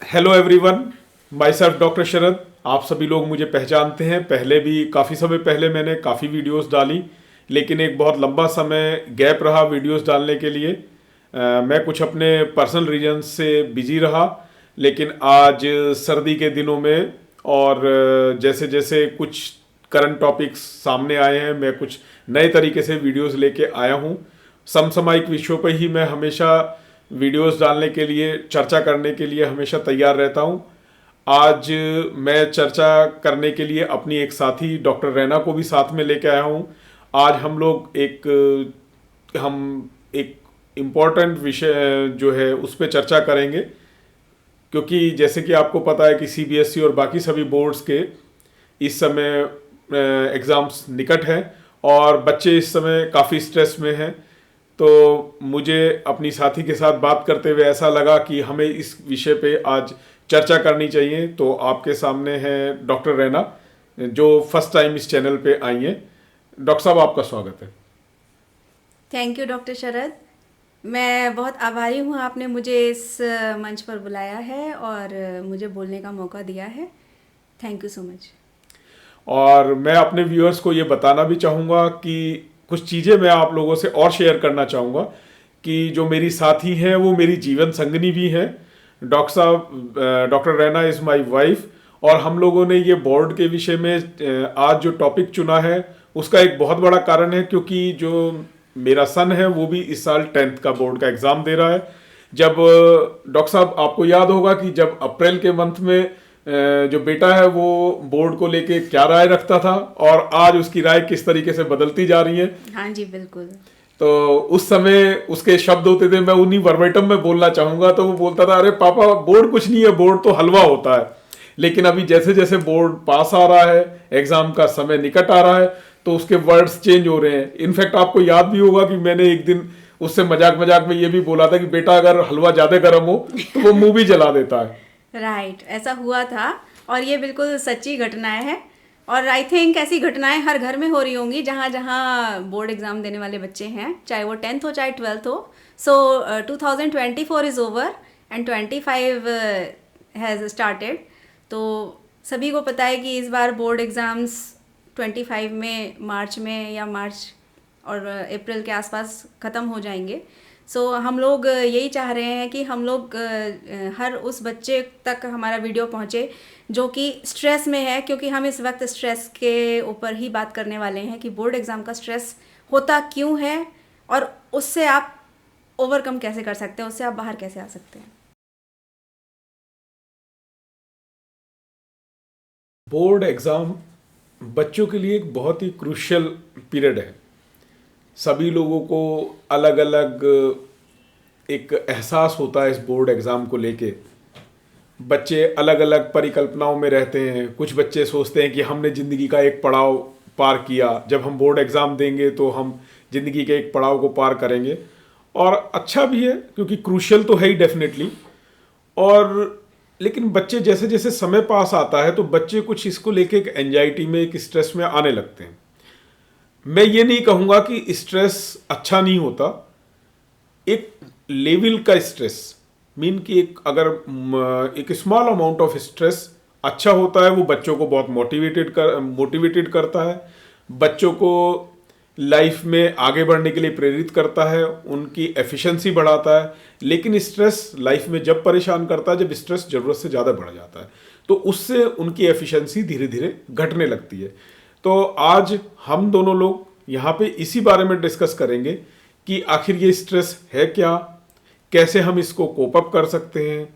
Hello everyone, myself doctor Sharad. आप सभी लोग मुझे पहचानते हैं। पहले भी काफ़ी समय पहले मैंने काफ़ी वीडियोस डाली, लेकिन एक बहुत लंबा समय गैप रहा वीडियोस डालने के लिए। मैं कुछ अपने पर्सनल रीजंस से बिजी रहा, लेकिन आज सर्दी के दिनों में और जैसे जैसे कुछ करंट टॉपिक्स सामने आए हैं, मैं कुछ नए तरीके से वीडियोस लेके आया हूँ। समसामयिक विषयों पर ही मैं हमेशा वीडियोस डालने के लिए, चर्चा करने के लिए हमेशा तैयार रहता हूँ। आज मैं चर्चा करने के लिए अपनी एक साथी डॉक्टर रैना को भी साथ में लेके आया हूँ। आज हम एक इम्पॉर्टेंट विषय जो है उस पर चर्चा करेंगे, क्योंकि जैसे कि आपको पता है कि सीबीएसई और बाकी सभी बोर्ड्स के इस समय एग्ज़ाम्स निकट हैं और बच्चे इस समय काफ़ी स्ट्रेस में हैं। तो मुझे अपनी साथी के साथ बात करते हुए ऐसा लगा कि हमें इस विषय पे आज चर्चा करनी चाहिए। तो आपके सामने है डॉक्टर रैना, जो फर्स्ट टाइम इस चैनल पे आई हैं। डॉक्टर साहब, आपका स्वागत है। थैंक यू डॉक्टर शरद। मैं बहुत आभारी हूँ, आपने मुझे इस मंच पर बुलाया है और मुझे बोलने का मौका दिया है। Thank you so much. और मैं अपने व्यूअर्स को ये बताना भी चाहूँगा कि कुछ चीज़ें मैं आप लोगों से और शेयर करना चाहूँगा कि जो मेरी साथी हैं वो मेरी जीवन संगनी भी हैं। डॉक्टर साहब, doctor Raina is my wife, और हम लोगों ने ये बोर्ड के विषय में आज जो टॉपिक चुना है उसका एक बहुत बड़ा कारण है, क्योंकि जो मेरा सन है वो भी इस साल 10th का बोर्ड का एग्ज़ाम दे रहा है। जब डॉक्टर साहब, आपको याद होगा कि जब अप्रैल के मंथ में जो बेटा है वो बोर्ड को लेके क्या राय रखता था और आज उसकी राय किस तरीके से बदलती जा रही है। हाँ जी, बिल्कुल। तो उस समय उसके शब्द होते थे, मैं उन्हीं वर्बेटम में बोलना चाहूंगा, तो वो बोलता था, अरे पापा बोर्ड कुछ नहीं है, बोर्ड तो हलवा होता है। लेकिन अभी जैसे जैसे बोर्ड पास आ रहा है, एग्जाम का समय निकट आ रहा है, तो उसके वर्ड्स चेंज हो रहे हैं। इनफैक्ट आपको याद भी होगा कि मैंने एक दिन उससे मजाक मजाक में ये भी बोला था कि बेटा अगर हलवा ज्यादा गर्म हो तो वो मुंह भी जला देता है। राइट, ऐसा हुआ था और ये बिल्कुल सच्ची घटनाएं हैं। और आई थिंक ऐसी घटनाएं हर घर में हो रही होंगी जहाँ जहाँ बोर्ड एग्ज़ाम देने वाले बच्चे हैं, चाहे वो 10th हो चाहे 12th हो। सो 2024 is over and 25 has started. तो सभी को पता है कि इस बार बोर्ड एग्ज़ाम्स 25 में, मार्च में या मार्च और अप्रैल के आसपास ख़त्म हो जाएंगे। सो हम लोग यही चाह रहे हैं कि हम लोग हर उस बच्चे तक हमारा वीडियो पहुँचे जो कि स्ट्रेस में है, क्योंकि हम इस वक्त स्ट्रेस के ऊपर ही बात करने वाले हैं कि बोर्ड एग्ज़ाम का स्ट्रेस होता क्यों है और उससे आप ओवरकम कैसे कर सकते हैं, उससे आप बाहर कैसे आ सकते हैं। बोर्ड एग्जाम बच्चों के लिए एक बहुत ही क्रूशियल पीरियड है। सभी लोगों को अलग अलग एक एहसास होता है इस बोर्ड एग्ज़ाम को लेके। बच्चे अलग अलग परिकल्पनाओं में रहते हैं। कुछ बच्चे सोचते हैं कि हमने ज़िंदगी का एक पड़ाव पार किया, जब हम बोर्ड एग्ज़ाम देंगे तो हम ज़िंदगी के एक पड़ाव को पार करेंगे। और अच्छा भी है, क्योंकि क्रूशियल तो है ही डेफिनेटली। और लेकिन बच्चे जैसे जैसे समय पास आता है तो बच्चे कुछ इसको लेके एक एंजाइटी में, एक स्ट्रेस में आने लगते हैं। मैं ये नहीं कहूँगा कि स्ट्रेस अच्छा नहीं होता। एक लेवल का स्ट्रेस मीन कि एक स्मॉल अमाउंट ऑफ स्ट्रेस अच्छा होता है। वो बच्चों को बहुत मोटिवेटेड करता है, बच्चों को लाइफ में आगे बढ़ने के लिए प्रेरित करता है, उनकी एफिशिएंसी बढ़ाता है। लेकिन स्ट्रेस लाइफ में जब परेशान करता है, जब स्ट्रेस ज़रूरत से ज़्यादा बढ़ जाता है, तो उससे उनकी एफिशिएंसी धीरे धीरे घटने लगती है। तो आज हम दोनों लोग यहाँ पे इसी बारे में डिस्कस करेंगे कि आखिर ये स्ट्रेस है क्या, कैसे हम इसको कोप अप कर सकते हैं,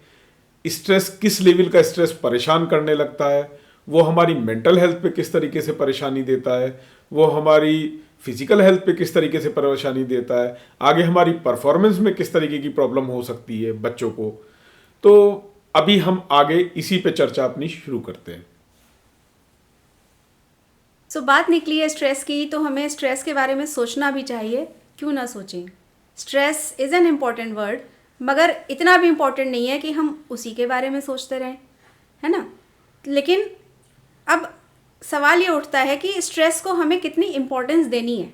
स्ट्रेस किस लेवल का स्ट्रेस परेशान करने लगता है, वो हमारी मेंटल हेल्थ पे किस तरीके से परेशानी देता है, वो हमारी फिजिकल हेल्थ पे किस तरीके से परेशानी देता है, आगे हमारी परफॉर्मेंस में किस तरीके की प्रॉब्लम हो सकती है बच्चों को। तो अभी हम आगे इसी पे चर्चा अपनी शुरू करते हैं। सो बात निकली है स्ट्रेस की, तो हमें स्ट्रेस के बारे में सोचना भी चाहिए, क्यों ना सोचें। Stress is an important word, मगर इतना भी इम्पॉर्टेंट नहीं है कि हम उसी के बारे में सोचते रहें, है ना। लेकिन अब सवाल ये उठता है कि स्ट्रेस को हमें कितनी इम्पोर्टेंस देनी है।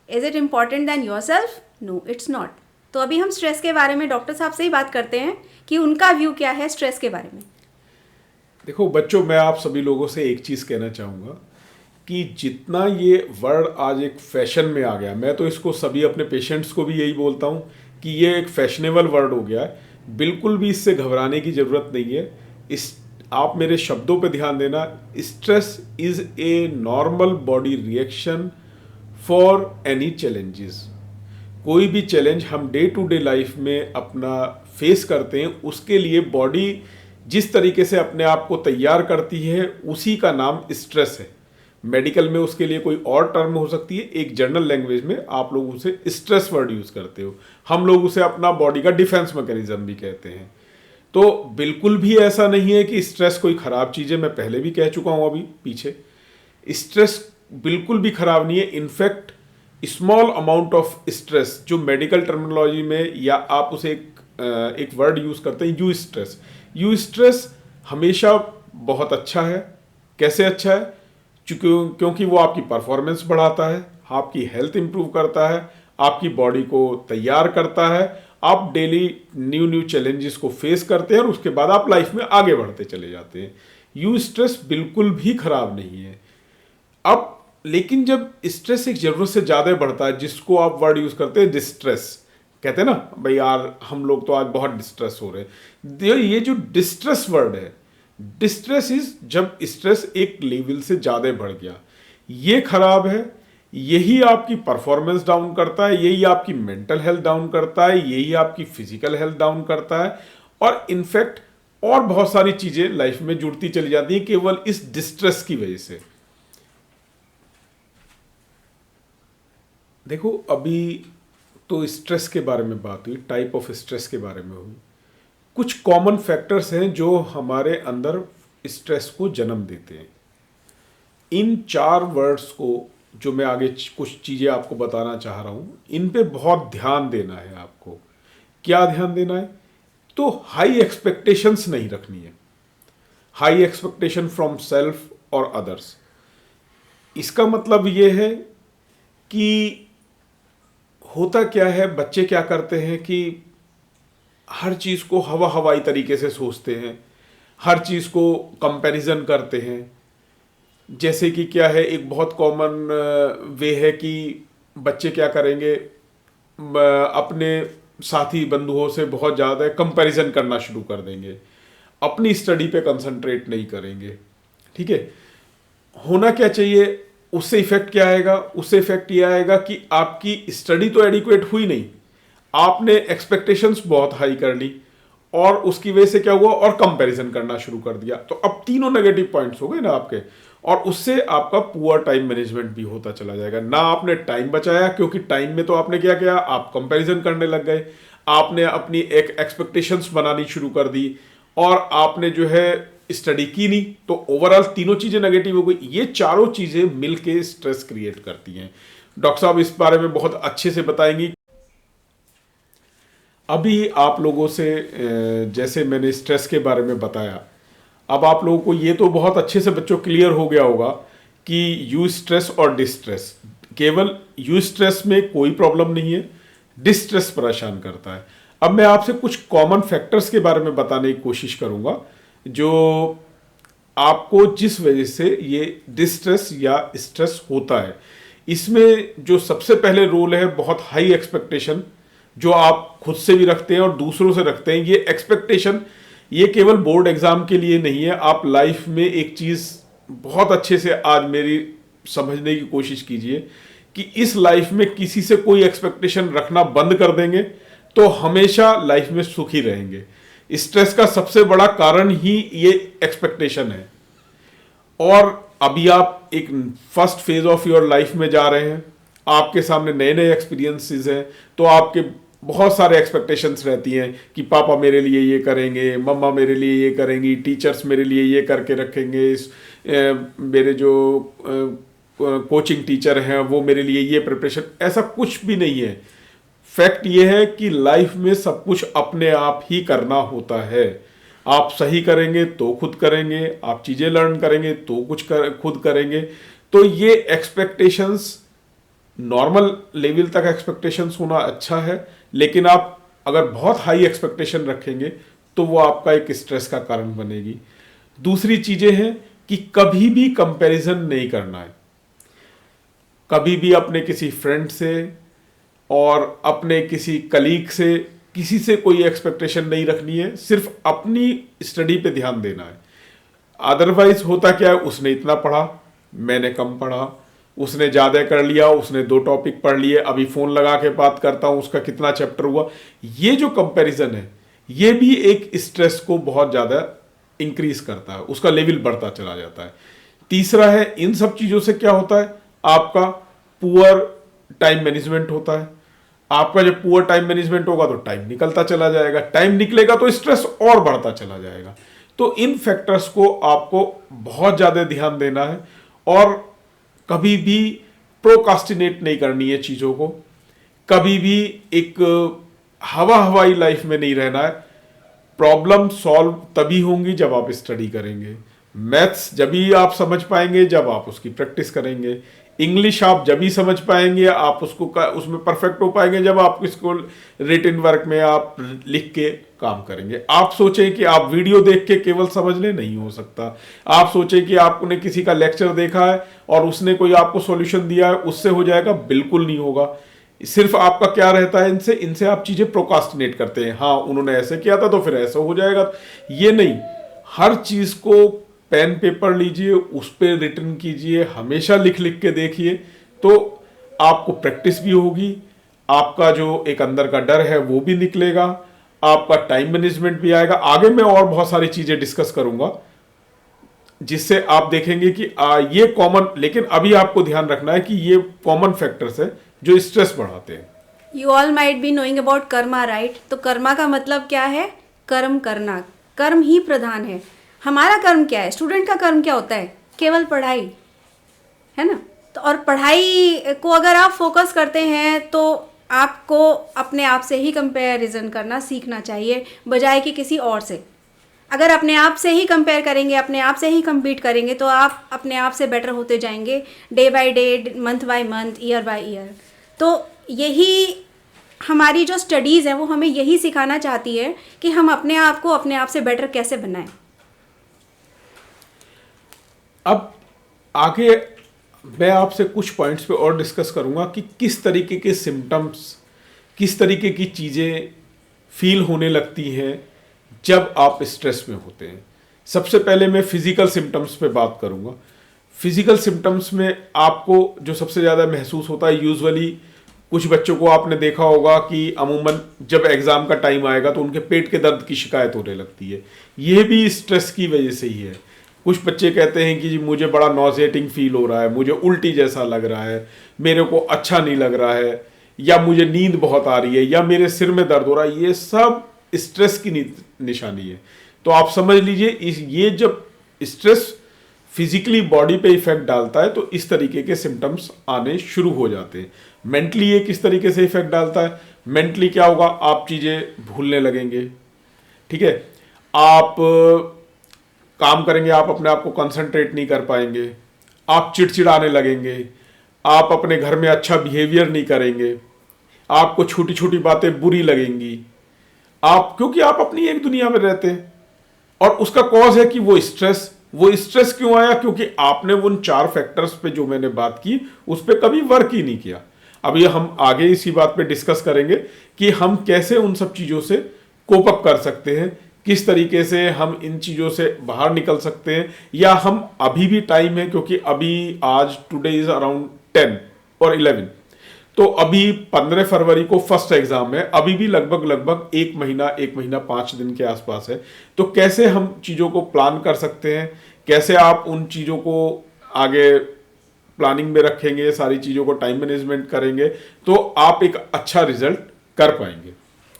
Is it important than yourself? No, it's not. तो अभी हम स्ट्रेस के बारे में डॉक्टर साहब से ही बात करते हैं कि उनका व्यू क्या है स्ट्रेस के बारे में। देखो बच्चों, मैं आप सभी लोगों से एक चीज़ कहना चाहूँगा कि जितना ये वर्ड आज एक फैशन में आ गया, मैं तो इसको सभी अपने पेशेंट्स को भी यही बोलता हूँ कि ये एक फैशनेबल वर्ड हो गया है। बिल्कुल भी इससे घबराने की ज़रूरत नहीं है। इस आप मेरे शब्दों पे ध्यान देना। Stress is a normal body reaction for any challenges. कोई भी चैलेंज हम डे टू डे लाइफ में अपना फेस करते हैं, उसके लिए बॉडी जिस तरीके से अपने आप को तैयार करती है उसी का नाम स्ट्रेस है। मेडिकल में उसके लिए कोई और टर्म हो सकती है, एक जनरल लैंग्वेज में आप लोग उसे स्ट्रेस वर्ड यूज़ करते हो, हम लोग उसे अपना बॉडी का डिफेंस मैकेनिज्म भी कहते हैं। तो बिल्कुल भी ऐसा नहीं है कि स्ट्रेस कोई ख़राब चीज़ है, मैं पहले भी कह चुका हूँ अभी पीछे। स्ट्रेस बिल्कुल भी ख़राब नहीं है। In fact small amount of stress, जो मेडिकल टर्मिनोलॉजी में या आप उसे एक वर्ड यूज़ करते हैं यू स्ट्रेस, यू स्ट्रेस हमेशा बहुत अच्छा है। कैसे अच्छा है? क्योंकि वो आपकी परफॉर्मेंस बढ़ाता है, आपकी हेल्थ इंप्रूव करता है, आपकी बॉडी को तैयार करता है, आप डेली न्यू न्यू चैलेंजेस को फेस करते हैं और उसके बाद आप लाइफ में आगे बढ़ते चले जाते हैं। यू स्ट्रेस बिल्कुल भी खराब नहीं है। अब लेकिन जब स्ट्रेस एक जरूरत से ज़्यादा बढ़ता है, जिसको आप वर्ड यूज़ करते हैं डिस्ट्रेस, कहते हैं ना भाई यार हम लोग तो आज बहुत डिस्ट्रेस हो रहे हैं। ये जो डिस्ट्रेस वर्ड है, डिस्ट्रेस इज जब स्ट्रेस एक लेवल से ज़्यादा बढ़ गया, ये खराब है। यही आपकी परफॉर्मेंस डाउन करता है, यही आपकी मेंटल हेल्थ डाउन करता है, यही आपकी फिजिकल हेल्थ डाउन करता है, और इनफैक्ट और बहुत सारी चीज़ें लाइफ में जुड़ती चली जाती हैं केवल इस डिस्ट्रेस की वजह से। देखो अभी तो स्ट्रेस के बारे में बात हुई, टाइप ऑफ स्ट्रेस के बारे में हुई। कुछ कॉमन फैक्टर्स हैं जो हमारे अंदर स्ट्रेस को जन्म देते हैं। इन 4 वर्ड्स को जो मैं आगे कुछ चीज़ें आपको बताना चाह रहा हूँ, इन पे बहुत ध्यान देना है आपको। क्या ध्यान देना है? तो हाई एक्सपेक्टेशंस नहीं रखनी है। हाई एक्सपेक्टेशन फ्रॉम सेल्फ और अदर्स। इसका मतलब ये है कि होता क्या है, बच्चे क्या करते हैं कि हर चीज़ को हवा हवाई तरीके से सोचते हैं, हर चीज़ को कंपैरिजन करते हैं। जैसे कि क्या है, एक बहुत कॉमन वे है कि बच्चे क्या करेंगे, अपने साथी बंधुओं से बहुत ज़्यादा कंपैरिजन करना शुरू कर देंगे, अपनी स्टडी पे कंसंट्रेट नहीं करेंगे। ठीक है, होना क्या चाहिए, उससे इफेक्ट क्या आएगा? उससे इफेक्ट ये आएगा कि आपकी स्टडी तो एडिक्वेट हुई नहीं, आपने एक्सपेक्टेशंस बहुत हाई कर ली और उसकी वजह से क्या हुआ, और कंपैरिजन करना शुरू कर दिया। तो अब तीनों नेगेटिव पॉइंट्स हो गए ना आपके, और उससे आपका पुअर टाइम मैनेजमेंट भी होता चला जाएगा। ना आपने टाइम बचाया, क्योंकि टाइम में तो आपने क्या किया, आप कंपैरिजन करने लग गए, आपने अपनी एक एक्सपेक्टेशंस बनानी शुरू कर दी, और आपने जो है स्टडी की नहीं। तो ओवरऑल तीनों चीजें नेगेटिव हो गई। ये चारों चीजें मिलके स्ट्रेस क्रिएट करती हैं। डॉक्टर साहब इस बारे में बहुत अच्छे से बताएंगी। अभी आप लोगों से जैसे मैंने स्ट्रेस के बारे में बताया, अब आप लोगों को ये तो बहुत अच्छे से बच्चों क्लियर हो गया होगा कि यू स्ट्रेस और डिस्ट्रेस। केवल यू स्ट्रेस में कोई प्रॉब्लम नहीं है, डिस्ट्रेस परेशान करता है। अब मैं आपसे कुछ कॉमन फैक्टर्स के बारे में बताने की कोशिश करूंगा जो आपको जिस वजह से ये डिस्ट्रेस या स्ट्रेस होता है। इसमें जो सबसे पहले रोल है, बहुत हाई एक्सपेक्टेशन जो आप खुद से भी रखते हैं और दूसरों से रखते हैं। ये एक्सपेक्टेशन ये केवल बोर्ड एग्जाम के लिए नहीं है। आप लाइफ में एक चीज़ बहुत अच्छे से आज मेरी समझने की कोशिश कीजिए कि इस लाइफ में किसी से कोई एक्सपेक्टेशन रखना बंद कर देंगे तो हमेशा लाइफ में सुखी रहेंगे। स्ट्रेस का सबसे बड़ा कारण ही ये एक्सपेक्टेशन है। और अभी आप एक first phase of your life में जा रहे हैं, आपके सामने नए नए एक्सपीरियंसेस हैं, तो आपके बहुत सारे एक्सपेक्टेशंस रहती हैं कि पापा मेरे लिए ये करेंगे, मम्मा मेरे लिए ये करेंगी, टीचर्स मेरे लिए ये करके रखेंगे, मेरे जो कोचिंग टीचर हैं वो मेरे लिए ये प्रिपरेशन। ऐसा कुछ भी नहीं है। फैक्ट ये है कि लाइफ में सब कुछ अपने आप ही करना होता है। आप सही करेंगे तो खुद करेंगे, आप चीज़ें लर्न करेंगे तो खुद करेंगे। तो ये एक्सपेक्टेशंस नॉर्मल लेवल तक एक्सपेक्टेशंस होना अच्छा है, लेकिन आप अगर बहुत हाई एक्सपेक्टेशन रखेंगे तो वो आपका एक स्ट्रेस का कारण बनेगी। दूसरी चीजें हैं कि कभी भी कंपैरिजन नहीं करना है, कभी भी अपने किसी फ्रेंड से और अपने किसी कलीग से, किसी से कोई एक्सपेक्टेशन नहीं रखनी है, सिर्फ अपनी स्टडी पे ध्यान देना है। अदरवाइज होता क्या है, उसने इतना पढ़ा, मैंने कम पढ़ा, उसने ज़्यादा कर लिया, उसने 2 टॉपिक पढ़ लिए, अभी फ़ोन लगा के बात करता हूँ उसका कितना चैप्टर हुआ। ये जो कंपैरिजन है ये भी एक स्ट्रेस को बहुत ज़्यादा इंक्रीज करता है, उसका लेवल बढ़ता चला जाता है। तीसरा है, इन सब चीज़ों से क्या होता है, आपका पुअर टाइम मैनेजमेंट होता है। आपका जब पुअर टाइम मैनेजमेंट होगा तो टाइम निकलता चला जाएगा, टाइम निकलेगा तो स्ट्रेस और बढ़ता चला जाएगा। तो इन फैक्टर्स को आपको बहुत ज़्यादा ध्यान देना है और कभी भी प्रोकास्टिनेट नहीं करनी है चीज़ों को, कभी भी एक हवाई लाइफ में नहीं रहना है। प्रॉब्लम सॉल्व तभी होंगी जब आप स्टडी करेंगे, मैथ्स जब भी आप समझ पाएंगे जब आप उसकी प्रैक्टिस करेंगे, इंग्लिश आप जब भी समझ पाएंगे, आप उसमें परफेक्ट हो पाएंगे जब आप इसको रिटन वर्क में आप लिख के काम करेंगे। आप सोचें कि आप वीडियो देख के केवल समझ लें, नहीं हो सकता। आप सोचें कि आपने किसी का लेक्चर देखा है और उसने कोई आपको सॉल्यूशन दिया है, उससे हो जाएगा, बिल्कुल नहीं होगा। सिर्फ आपका क्या रहता है, इनसे आप चीजें प्रोकास्टिनेट करते हैं, हाँ उन्होंने ऐसे किया था तो फिर ऐसा हो जाएगा। ये नहीं, हर चीज को पेन पेपर लीजिए, उस पर रिटर्न कीजिए, हमेशा लिख लिख के देखिए, तो आपको प्रैक्टिस भी होगी, आपका जो एक अंदर का डर है वो भी निकलेगा, आपका टाइम मैनेजमेंट भी आएगा। आगे मैं और बहुत सारी चीजें डिस्कस करूंगा जिससे आप देखेंगे कि ये कॉमन, लेकिन अभी आपको ध्यान रखना है कि ये कॉमन फैक्टर्स है जो स्ट्रेस बढ़ाते हैं। You all might be knowing about Karma, right? तो कर्मा का मतलब क्या है? कर्म करना, कर्म ही प्रधान है। हमारा कर्म क्या है? स्टूडेंट का कर्म क्या होता है? केवल पढ़ाई, है ना? तो और पढ़ाई को अगर आप फोकस करते हैं तो आपको अपने आप से ही कंपैरिजन करना सीखना चाहिए, बजाय कि किसी और से। अगर अपने आप से ही कंपेयर करेंगे, अपने आप से ही कम्पीट करेंगे, तो आप अपने आप से बेटर होते जाएंगे day by day, month by month, year by year. तो यही हमारी जो स्टडीज़ है वो हमें यही सिखाना चाहती है कि हम अपने आप को अपने आप से बेटर कैसे बनाएं। अब आगे मैं आपसे कुछ पॉइंट्स पे और डिस्कस करूंगा कि किस तरीके के सिम्टम्स, किस तरीके की चीज़ें फील होने लगती हैं जब आप स्ट्रेस में होते हैं। सबसे पहले मैं फिजिकल सिम्टम्स पे बात करूंगा। फिजिकल सिम्टम्स में आपको जो सबसे ज़्यादा महसूस होता है, यूजुअली कुछ बच्चों को आपने देखा होगा कि अमूमन जब एग्ज़ाम का टाइम आएगा तो उनके पेट के दर्द की शिकायत होने लगती है। ये भी स्ट्रेस की वजह से ही है। कुछ बच्चे कहते हैं कि जी मुझे बड़ा नॉजेटिंग फील हो रहा है, मुझे उल्टी जैसा लग रहा है, मेरे को अच्छा नहीं लग रहा है, या मुझे नींद बहुत आ रही है, या मेरे सिर में दर्द हो रहा है। ये सब स्ट्रेस की निशानी है। तो आप समझ लीजिए, ये जब स्ट्रेस फिजिकली बॉडी पे इफेक्ट डालता है तो इस तरीके के सिम्टम्स आने शुरू हो जाते हैं। मेंटली ये किस तरीके से इफेक्ट डालता है? मेंटली क्या होगा, आप चीज़ें भूलने लगेंगे, ठीक है, आप काम करेंगे, आप अपने आप को कंसंट्रेट नहीं कर पाएंगे, आप चिड़चिड़ाने लगेंगे, आप अपने घर में अच्छा बिहेवियर नहीं करेंगे, आपको छोटी छोटी बातें बुरी लगेंगी, क्योंकि आप अपनी एक दुनिया में रहते हैं। और उसका कॉज है कि वो स्ट्रेस क्यों आया? क्योंकि आपने उन 4 फैक्टर्स पे जो मैंने बात की उस पर कभी वर्क ही नहीं किया। अब ये हम आगे इसी बात पे डिस्कस करेंगे कि हम कैसे उन सब चीज़ों से कोप अप कर सकते हैं, किस तरीके से हम इन चीज़ों से बाहर निकल सकते हैं, या हम अभी भी टाइम है, क्योंकि अभी आज टुडे इज अराउंड 10 और 11, तो अभी 15 फरवरी को फर्स्ट एग्जाम है, अभी भी लगभग 1 महीना 5 दिन के आसपास है। तो कैसे हम चीज़ों को प्लान कर सकते हैं, कैसे आप उन चीज़ों को आगे प्लानिंग में रखेंगे, सारी चीज़ों को टाइम मैनेजमेंट करेंगे, तो आप एक अच्छा रिजल्ट कर पाएंगे।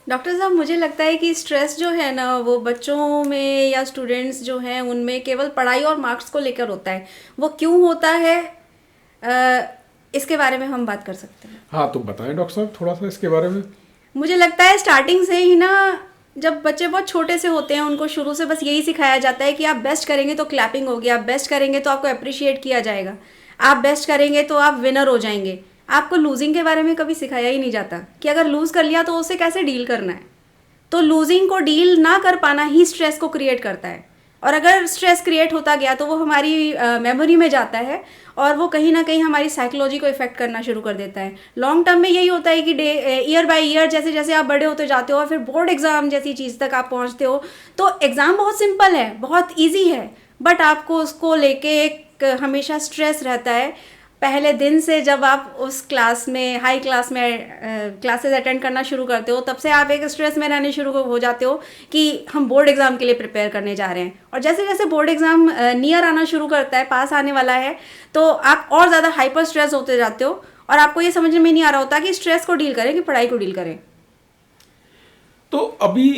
डॉक्टर साहब, मुझे लगता है कि स्ट्रेस जो है ना वो बच्चों में या स्टूडेंट्स जो हैं उनमें केवल पढ़ाई और मार्क्स को लेकर होता है। वो क्यों होता है, इसके बारे में हम बात कर सकते हैं। हाँ, तो बताएं डॉक्टर साहब थोड़ा सा इसके बारे में। मुझे लगता है स्टार्टिंग से ही ना, जब बच्चे बहुत छोटे से होते हैं उनको शुरू से बस यही सिखाया जाता है कि आप बेस्ट करेंगे तो क्लैपिंग होगी, आप बेस्ट करेंगे तो आपको अप्रिशिएट किया जाएगा, आप बेस्ट करेंगे तो आप विनर हो जाएंगे, आपको लूजिंग के बारे में कभी सिखाया ही नहीं जाता कि अगर लूज़ कर लिया तो उससे कैसे डील करना है। तो लूजिंग को डील ना कर पाना ही स्ट्रेस को क्रिएट करता है, और अगर स्ट्रेस क्रिएट होता गया तो वो हमारी मेमोरी में जाता है और वो कहीं ना कहीं हमारी साइकोलॉजी को इफेक्ट करना शुरू कर देता है। लॉन्ग टर्म में यही होता है कि ईयर बाय ईयर जैसे जैसे आप बड़े होते जाते हो और फिर बोर्ड एग्जाम जैसी चीज़ तक आप पहुंचते हो, तो एग्ज़ाम बहुत सिंपल है, बहुत ईजी है, बट आपको उसको लेके एक हमेशा स्ट्रेस रहता है। पहले दिन से जब आप उस क्लास में, हाई क्लास में क्लासेस अटेंड करना शुरू करते हो, तब से आप एक स्ट्रेस में रहने शुरू हो जाते हो कि हम बोर्ड एग्ज़ाम के लिए प्रिपेयर करने जा रहे हैं। और जैसे जैसे बोर्ड एग्ज़ाम नियर आना शुरू करता है, पास आने वाला है, तो आप और ज़्यादा हाइपर स्ट्रेस होते जाते हो और आपको ये समझ में नहीं आ रहा होता कि स्ट्रेस को डील करें कि पढ़ाई को डील करें। तो अभी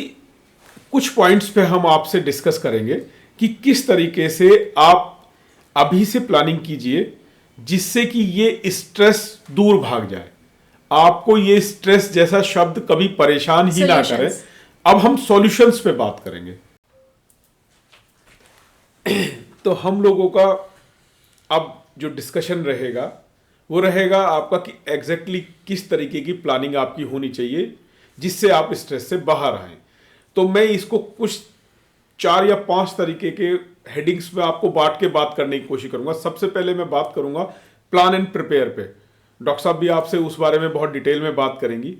कुछ पॉइंट्स पे हम आपसे डिस्कस करेंगे कि किस तरीके से आप अभी से प्लानिंग कीजिए जिससे कि ये स्ट्रेस दूर भाग जाए, आपको ये स्ट्रेस जैसा शब्द कभी परेशान ही ना करे। अब हम सॉल्यूशंस पे बात करेंगे। तो हम लोगों का अब जो डिस्कशन रहेगा वो रहेगा आपका कि एग्जैक्टली किस तरीके की प्लानिंग आपकी होनी चाहिए जिससे आप स्ट्रेस से बाहर आए। तो मैं इसको कुछ 4 या 5 तरीके के हेडिंग्स में आपको बांट के बात करने की कोशिश करूंगा। सबसे पहले मैं बात करूंगा प्लान एंड प्रिपेयर पे। डॉक्टर साहब भी आपसे उस बारे में बहुत डिटेल में बात करेंगी।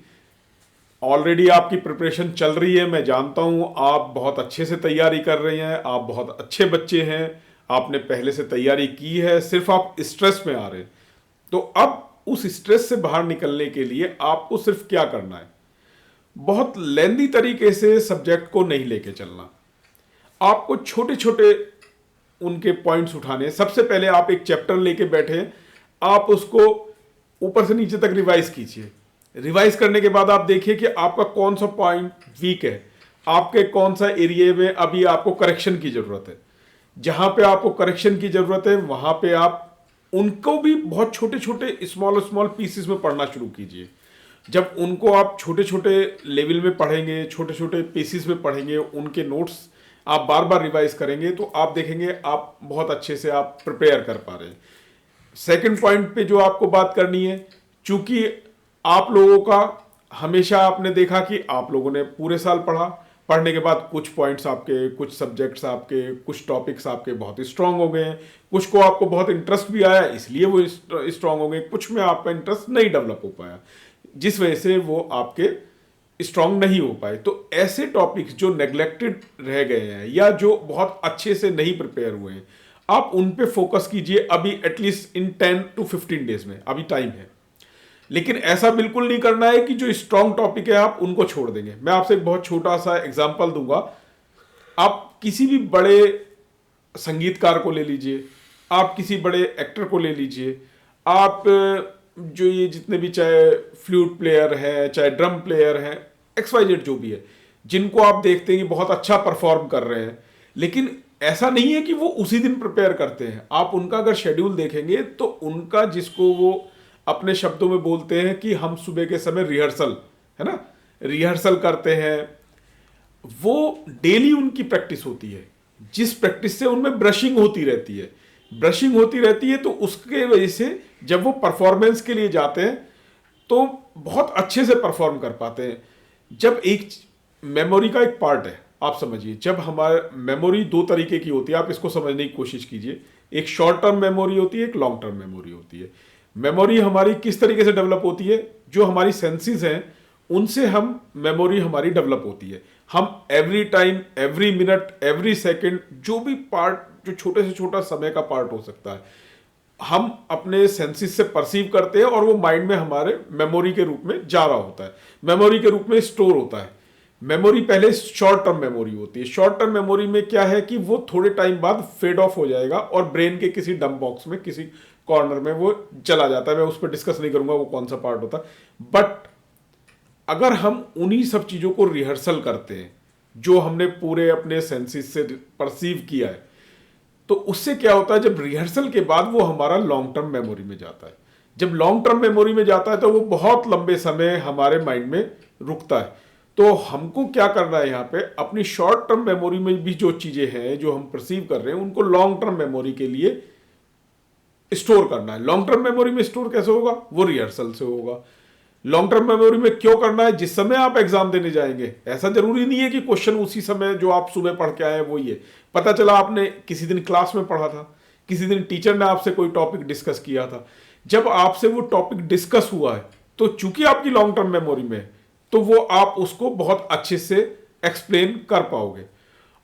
ऑलरेडी आपकी प्रिपरेशन चल रही है, मैं जानता हूं आप बहुत अच्छे से तैयारी कर रहे हैं, आप बहुत अच्छे बच्चे हैं, आपने पहले से तैयारी की है, सिर्फ आप स्ट्रेस में आ रहे हैं। तो अब उस स्ट्रेस से बाहर निकलने के लिए आपको सिर्फ क्या करना है, बहुत लेंदी तरीके से सब्जेक्ट को नहीं लेके चलना, आपको छोटे छोटे उनके पॉइंट्स उठाने। सबसे पहले आप एक चैप्टर लेके बैठे, आप उसको ऊपर से नीचे तक रिवाइज कीजिए। रिवाइज करने के बाद आप देखिए कि आपका कौन सा पॉइंट वीक है, आपके कौन सा एरिया में अभी आपको करेक्शन की जरूरत है। जहां पे आपको करेक्शन की जरूरत है वहां पे आप उनको भी बहुत छोटे छोटे स्मॉल स्मॉल पीसेस में पढ़ना शुरू कीजिए। जब उनको आप छोटे छोटे लेवल में पढ़ेंगे, छोटे छोटे पीसेस में पढ़ेंगे, उनके नोट्स आप बार बार रिवाइज करेंगे, तो आप देखेंगे आप बहुत अच्छे से आप प्रिपेयर कर पा रहे हैं। सेकंड पॉइंट पे जो आपको बात करनी है, चूंकि आप लोगों का हमेशा आपने देखा कि आप लोगों ने पूरे साल पढ़ा, पढ़ने के बाद कुछ पॉइंट्स आपके, कुछ सब्जेक्ट्स आपके, कुछ टॉपिक्स आपके बहुत स्ट्रांग हो गए हैं, कुछ को आपको बहुत इंटरेस्ट भी आया इसलिए वो स्ट्रांग हो गए, कुछ में आपका इंटरेस्ट नहीं डेवलप हो पाया जिस वजह से वो आपके स्ट्रांग नहीं हो पाए। तो ऐसे टॉपिक्स जो नेग्लेक्टेड रह गए हैं या जो बहुत अच्छे से नहीं प्रिपेयर हुए हैं, आप उन पे फोकस कीजिए अभी, एटलीस्ट इन 10 to 15 डेज में अभी टाइम है। लेकिन ऐसा बिल्कुल नहीं करना है कि जो स्ट्रांग टॉपिक है आप उनको छोड़ देंगे। मैं आपसे एक बहुत छोटा सा एग्जांपल दूंगा। आप किसी भी बड़े संगीतकार को ले लीजिए, आप किसी बड़े एक्टर को ले लीजिए, आप जो ये जितने भी चाहे फ्लूट प्लेयर है, चाहे ड्रम प्लेयर है, XYZ जो भी है, जिनको आप देखते हैं कि बहुत अच्छा परफॉर्म कर रहे हैं, लेकिन ऐसा नहीं है कि वो उसी दिन प्रिपेयर करते हैं। आप उनका अगर शेड्यूल देखेंगे तो उनका, जिसको वो अपने शब्दों में बोलते हैं कि हम सुबह के समय रिहर्सल, है ना, रिहर्सल करते हैं, वो डेली उनकी प्रैक्टिस होती है, जिस प्रैक्टिस से उनमें ब्रशिंग होती रहती है, ब्रशिंग होती रहती है। तो उसके वजह से जब वो परफॉर्मेंस के लिए जाते हैं तो बहुत अच्छे से परफॉर्म कर पाते हैं। जब एक मेमोरी का एक पार्ट है, आप समझिए, जब हमारे मेमोरी 2 तरीके की होती है, आप इसको समझने की कोशिश कीजिए। एक शॉर्ट टर्म मेमोरी होती है, एक लॉन्ग टर्म मेमोरी होती है। मेमोरी हमारी किस तरीके से डेवलप होती है, जो हमारी सेंसेस हैं उनसे हम मेमोरी हमारी डेवलप होती है। हम every time, every minute, every second, जो भी पार्ट, जो छोटे से छोटा समय का पार्ट हो सकता है, हम अपने सेंसेस से परसीव करते हैं और वो माइंड में हमारे मेमोरी के रूप में जा रहा होता है, मेमोरी के रूप में स्टोर होता है। मेमोरी पहले शॉर्ट टर्म मेमोरी होती है। शॉर्ट टर्म मेमोरी में क्या है कि वो थोड़े टाइम बाद फेड ऑफ हो जाएगा और ब्रेन के किसी डंप बॉक्स में, किसी कॉर्नर में वो चला जाता है। मैं उस पर डिस्कस नहीं करूंगा वो कौन सा पार्ट होता है। बट अगर हम उन्हीं सब चीजों को रिहर्सल करते हैं जो हमने पूरे अपने सेंसेस से परसीव किया है, तो उससे क्या होता है, जब रिहर्सल के बाद वो हमारा लॉन्ग टर्म मेमोरी में जाता है। जब लॉन्ग टर्म मेमोरी में जाता है तो वो बहुत लंबे समय हमारे माइंड में रुकता है। तो हमको क्या करना है यहाँ पे, अपनी शॉर्ट टर्म मेमोरी में भी जो चीजें हैं जो हम परसीव कर रहे हैं, उनको लॉन्ग टर्म मेमोरी के लिए स्टोर करना है। लॉन्ग टर्म मेमोरी में स्टोर कैसे होगा? वो रिहर्सल से होगा। लॉन्ग टर्म मेमोरी में क्यों करना है? जिस समय आप एग्जाम देने जाएंगे, ऐसा जरूरी नहीं है कि क्वेश्चन उसी समय जो आप सुबह पढ़ के आए हैं वो ही है। पता चला आपने किसी दिन क्लास में पढ़ा था, किसी दिन टीचर ने आपसे कोई टॉपिक डिस्कस किया था, जब आपसे वो टॉपिक डिस्कस हुआ है तो चूंकि आपकी लॉन्ग टर्म मेमोरी में है, तो वो आप उसको बहुत अच्छे से एक्सप्लेन कर पाओगे।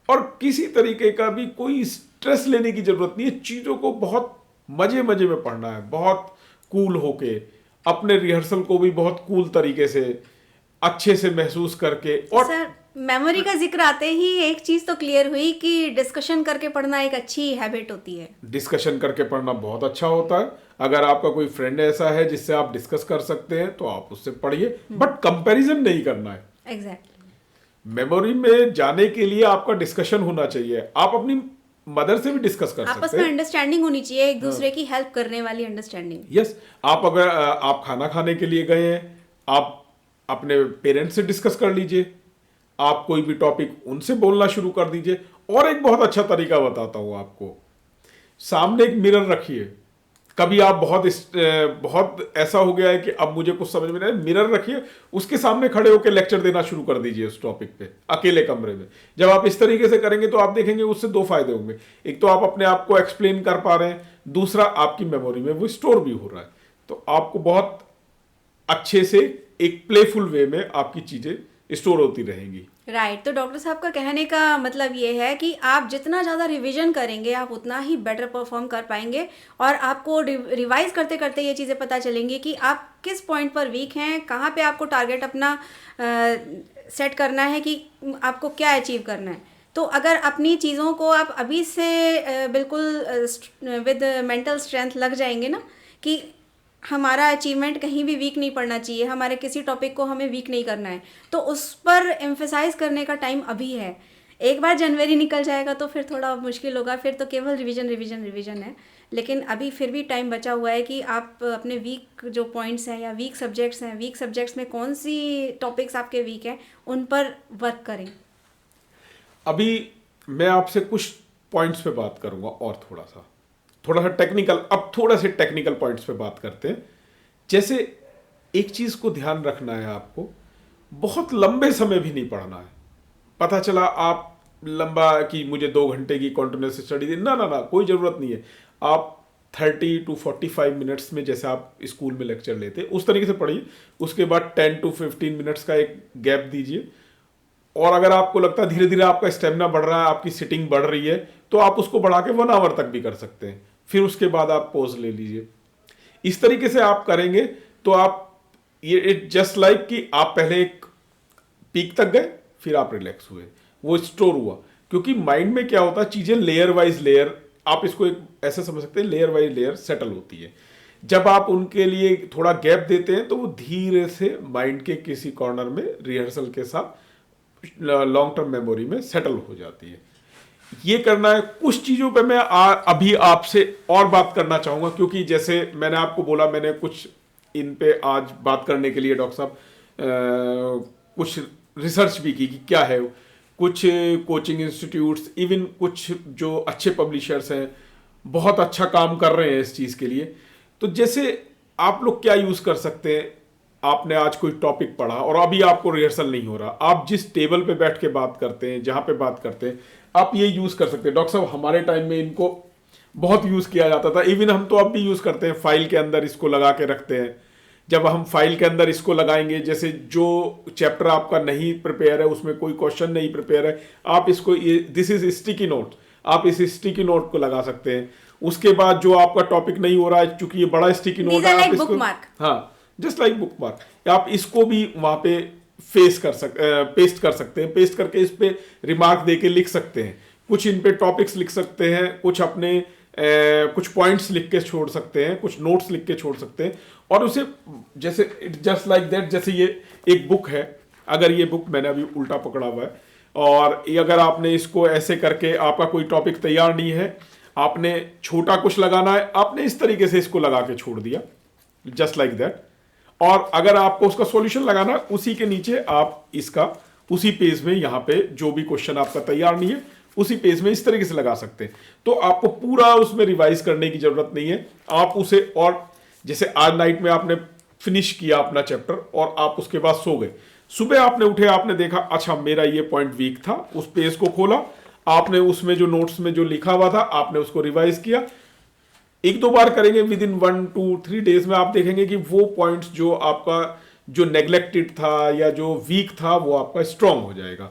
और किसी तरीके का भी कोई स्ट्रेस लेने की जरूरत नहीं है। चीजों को बहुत मजे मजे में पढ़ना है, बहुत कूल होके, अपने रिहर्सल को भी बहुत कूल तरीके से अच्छे से महसूस करके। और सर, मेमोरी का जिक्र आते ही एक चीज तो क्लियर हुई कि डिस्कशन करके पढ़ना एक अच्छी हैबिट होती है। डिस्कशन करके पढ़ना बहुत अच्छा होता है। अगर आपका कोई फ्रेंड ऐसा है जिससे आप डिस्कस कर सकते हैं तो आप उससे पढ़िए, बट कंपैरिजन नहीं करना है। एग्जैक्टली। मेमोरी में जाने के लिए आपका डिस्कशन होना चाहिए। आप अपनी मदर से भी डिस्कस कर आपस सकते में हैं। अंडरस्टैंडिंग होनी चाहिए, एक दूसरे की हेल्प करने वाली अंडरस्टैंडिंग। यस, आप अगर आप खाना खाने के लिए गए हैं, आप अपने पेरेंट्स से डिस्कस कर लीजिए। आप कोई भी टॉपिक उनसे बोलना शुरू कर दीजिए। और एक बहुत अच्छा तरीका बताता हूं आपको, सामने एक मिरर रखिए। कभी आप बहुत ऐसा हो गया है कि अब मुझे कुछ समझ में नहीं, मिरर रखिए, उसके सामने खड़े होकर लेक्चर देना शुरू कर दीजिए उस टॉपिक पे, अकेले कमरे में। जब आप इस तरीके से करेंगे तो आप देखेंगे उससे दो फायदे होंगे। एक तो आप अपने आप को एक्सप्लेन कर पा रहे हैं, दूसरा आपकी मेमोरी में वो स्टोर भी हो रहा है। तो आपको बहुत अच्छे से एक प्लेफुल वे में आपकी चीजें स्टोर होती रहेंगी। राइट। तो डॉक्टर साहब का कहने का मतलब ये है कि आप जितना ज़्यादा रिवीजन करेंगे आप उतना ही बेटर परफॉर्म कर पाएंगे, और आपको रिवाइज करते करते ये चीज़ें पता चलेंगी कि आप किस पॉइंट पर वीक हैं, कहाँ पे आपको टारगेट अपना सेट करना है कि आपको क्या अचीव करना है। तो अगर अपनी चीज़ों को आप अभी से बिल्कुल विद मेंटल स्ट्रेंथ लग जाएंगे ना, कि हमारा अचीवमेंट कहीं भी वीक नहीं पड़ना चाहिए, हमारे किसी टॉपिक को हमें वीक नहीं करना है, तो उस पर एम्फेसाइज करने का टाइम अभी है। एक बार जनवरी निकल जाएगा तो फिर थोड़ा मुश्किल होगा, फिर तो केवल रिवीजन रिवीजन रिवीजन है। लेकिन अभी फिर भी टाइम बचा हुआ है कि आप अपने वीक जो पॉइंट्स हैं या वीक सब्जेक्ट्स हैं, वीक सब्जेक्ट्स में कौन सी टॉपिक्स आपके वीक हैं, उन पर वर्क करें। अभी मैं आपसे कुछ पॉइंट्स पे बात करूंगा और थोड़ा सा टेक्निकल, अब थोड़ा से टेक्निकल पॉइंट्स पे बात करते हैं। जैसे एक चीज को ध्यान रखना है आपको, बहुत लंबे समय भी नहीं पढ़ना है। पता चला आप लंबा कि मुझे 2 घंटे की कॉन्टिन्यूस स्टडी दी, ना ना ना, कोई जरूरत नहीं है। आप 30 to 45 मिनट्स में जैसे आप स्कूल में लेक्चर लेते उस तरीके से पढ़िए। उसके बाद 10 to 15 मिनट्स का एक गैप दीजिए। और अगर आपको लगता है धीरे धीरे आपका स्टेमिना बढ़ रहा है, आपकी सिटिंग बढ़ रही है, तो आप उसको बढ़ा के 1 आवर तक भी कर सकते हैं। फिर उसके बाद आप पॉज ले लीजिए। इस तरीके से आप करेंगे तो आप ये इट जस्ट लाइक कि आप पहले एक पीक तक गए, फिर आप रिलैक्स हुए, वो स्टोर हुआ। क्योंकि माइंड में क्या होता है, चीजें लेयर वाइज लेयर, आप इसको एक ऐसे समझ सकते हैं, लेयर वाइज लेयर सेटल होती है। जब आप उनके लिए थोड़ा गैप देते हैं तो वो धीरे से माइंड के किसी कॉर्नर में रिहर्सल के साथ लॉन्ग टर्म मेमोरी में सेटल हो जाती है। ये करना है। कुछ चीजों पे मैं अभी आपसे और बात करना चाहूंगा, क्योंकि जैसे मैंने आपको बोला, मैंने कुछ इन पे आज बात करने के लिए डॉक्टर साहब कुछ रिसर्च भी की कि क्या है। कुछ कोचिंग इंस्टीट्यूट्स, इवन कुछ जो अच्छे पब्लिशर्स हैं बहुत अच्छा काम कर रहे हैं इस चीज के लिए। तो जैसे आप लोग क्या यूज कर सकते हैं, आपने आज कोई टॉपिक पढ़ा और अभी आपको रिहर्सल नहीं हो रहा, आप जिस टेबल पे बैठ के बात करते हैं, जहां पे बात करते हैं, आप ये यूज कर सकते हैं। डॉक्टर साहब हमारे टाइम में इनको बहुत यूज किया जाता था, इवन हम तो अब भी यूज करते हैं। फाइल के अंदर इसको लगा के रखते हैं। जब हम फाइल के अंदर इसको लगाएंगे, जैसे जो चैप्टर आपका नहीं प्रिपेयर है, उसमें कोई क्वेश्चन नहीं प्रिपेयर है, आप इसको, दिस इज स्टिकी नोट, आप इस स्टिकी नोट को लगा सकते हैं। उसके बाद जो आपका टॉपिक नहीं हो रहा है, चूंकि ये बड़ा स्टिकी नोट है, आप इसको, हाँ, जस्ट लाइक बुक मार्क, आप इसको भी वहां पे पेस्ट कर सकते हैं। पेस्ट करके इस पे रिमार्क देके लिख सकते हैं। कुछ इन पे टॉपिक्स लिख सकते हैं, कुछ अपने कुछ पॉइंट्स लिख के छोड़ सकते हैं, कुछ नोट्स लिख के छोड़ सकते हैं। और उसे जैसे इट जस्ट लाइक दैट, जैसे ये एक बुक है, अगर ये बुक मैंने अभी उल्टा पकड़ा हुआ है, और ये अगर आपने इसको ऐसे करके, आपका कोई टॉपिक तैयार नहीं है, आपने छोटा कुछ लगाना है, आपने इस तरीके से इसको लगा के छोड़ दिया, जस्ट लाइक दैट। और अगर आपको उसका सॉल्यूशन लगाना है, उसी के नीचे आप इसका उसी पेज में यहाँ पे जो भी क्वेश्चन आपका तैयार नहीं है उसी पेज में इस तरीके से लगा सकते हैं। तो आपको पूरा उसमें रिवाइज करने की जरूरत नहीं है। आप उसे, और जैसे आज नाइट में आपने फिनिश किया अपना चैप्टर और आप उसके बाद सो गए, सुबह आपने उठे, आपने देखा अच्छा मेरा ये पॉइंट वीक था, उस पेज को खोला, आपने उसमें जो नोट्स में जो लिखा हुआ था आपने उसको रिवाइज किया। एक दो बार करेंगे, विद इन 1 2 3 डेज में आप देखेंगे कि वो पॉइंट्स जो आपका जो नेग्लेक्टेड था या जो वीक था वो आपका स्ट्रांग हो जाएगा।